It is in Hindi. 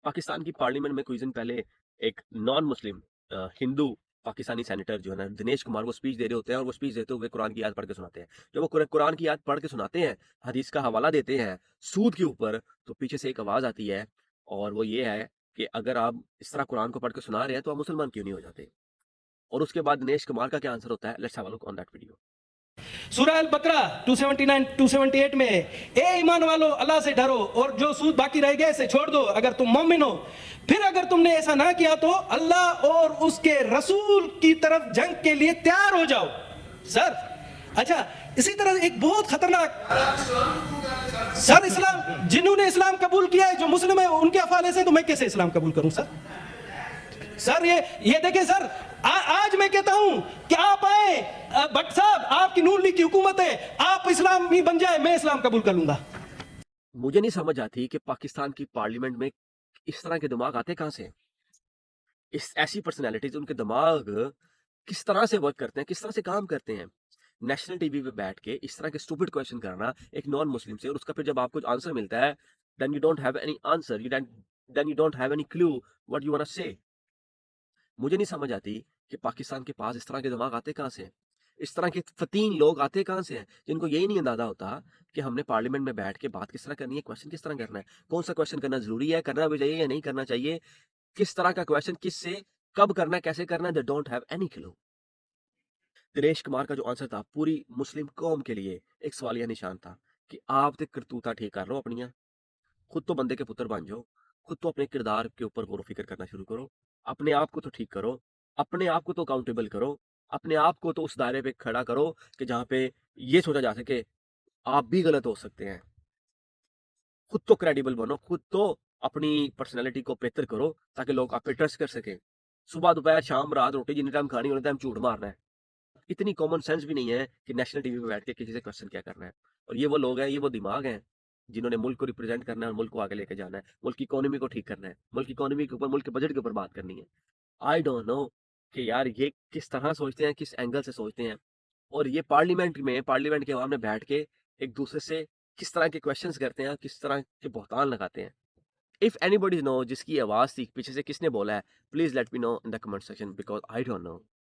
पाकिस्तान की पार्लियामेंट में कुछ दिन पहले एक non Muslim Hindu Pakistani senator जो है ना दिनेश कुमार वो स्पीच दे रहे होते हैं और वो स्पीच देते हुए कुरान की आयत पढ़ के सुनाते हैं। जब वो कुरान की आयत पढ़ के सुनाते हैं, हदीस का हवाला देते हैं सूद के ऊपर, तो पीछे से एक आवाज़ आती है और वो ये है कि अगर आप इस तरह कुरान को पढ़ के सुना रहे हैं तो आप मुसलमान क्यों नहीं हो जाते? और उसके बाद दिनेश कुमार का क्या आंसर होता है? Let's have a look on that video. सूरह अल बकरा 279 278 में ए ईमान वालो अल्लाह से डरो और जो सूद बाकी रह गए इसे छोड़ दो अगर तुम मोमिन हो। फिर अगर तुमने ऐसा ना किया तो अल्लाह और उसके रसूल की तरफ जंग के लिए तैयार हो जाओ। सर अच्छा, इसी तरह एक बहुत खतरनाक सर इस्लाम जिन्होंने इस्लाम कबूल किया है जो मुस्लिम है उनके हवाले से तो मैं कैसे इस्लाम कबूल करूं सर? सर ये देखें सर, आज मैं कहता हूं कि आप आए, भट्ट साहब आपकी नून लीग की हुकूमत है, आप इस्लामी बन जाए, मैं इस्लाम कबूल कर लूंगा। मुझे नहीं समझ आती कि पाकिस्तान की पार्लियामेंट में इस तरह के दिमाग आते कहाँ से हैं? इस ऐसी पर्सनैलिटीज़ उनके दिमाग किस तरह से वर्क करते हैं, किस तरह से काम करते हैं? नेशनल टीवी पे बैठ के इस तरह के स्टूपिड क्वेश्चन करना एक नॉन मुस्लिम से और उसका फिर जब आपको आंसर मिलता है, then you don't have any answer, then you don't have any clue what you want to say. मुझे नहीं समझ आती कि पाकिस्तान के पास इस तरह के दिमाग आते कहाँ से हैं? इस तरह के फतीन लोग आते कहाँ से हैं, जिनको यही नहीं अंदाज़ा होता कि हमने पार्लियामेंट में बैठ के बात किस तरह करनी है, क्वेश्चन किस तरह करना है, कौन-सा क्वेश्चन करना ज़रूरी है, करना भी चाहिए या नहीं करना चाहिए, किस तरह का क्वेश्चन किससे, कब करना है, कैसे करना है, they don't have any clue. Dinesh Kumar का जो आंसर था पूरी मुस्लिम कौम के लिए एक सवालिया निशान था कि आप ते करतूता ठीक कर लो अपनियां, खुद तो बंदे के पुत्र बन जाओ, खुद तो अपने किरदार के ऊपर गौर फिक्र करना शुरू करो, अपने आप को तो ठीक करो, अपने आप को तो अकाउंटेबल करो, अपने आप को तो उस दायरे पे खड़ा करो कि जहाँ पे ये सोचा जा सके आप भी गलत हो सकते हैं। खुद तो क्रेडिबल बनो, खुद तो अपनी पर्सनैलिटी को बेहतर करो ताकि लोग आप पे ट्रस्ट कर सकें। सुबह, दोपहर, शाम, रात रोटी जितने टाइम खानी उतने टाइम झूठ मारना है। इतनी कॉमन सेंस भी नहीं है कि नेशनल टीवी पे बैठ के किसी से क्वेश्चन क्या करना है। और ये वो लोग हैं, ये वो दिमाग हैं, जिन्होंने मुल्क को रिप्रेजेंट करना है और मुल्क को आगे लेके जाना है। मुल्क की इकोनॉमी को ठीक करना है। मुल्क की इकोनॉमी के ऊपर, मुल्क के बजट के ऊपर बात करनी है। आई डोंट नो कि यार ये किस तरह सोचते हैं, किस एंगल से सोचते हैं। और ये पार्लियामेंट के सामने बैठ के एक दूसरे से किस तरह के क्वेश्चंस करते हैं, किस तरह के बहतान लगाते हैं। इफ एनीबॉडी नो जिसकी आवाज़ थी, पीछे से किसने बोला है, please let me know in the comment section because I don't know.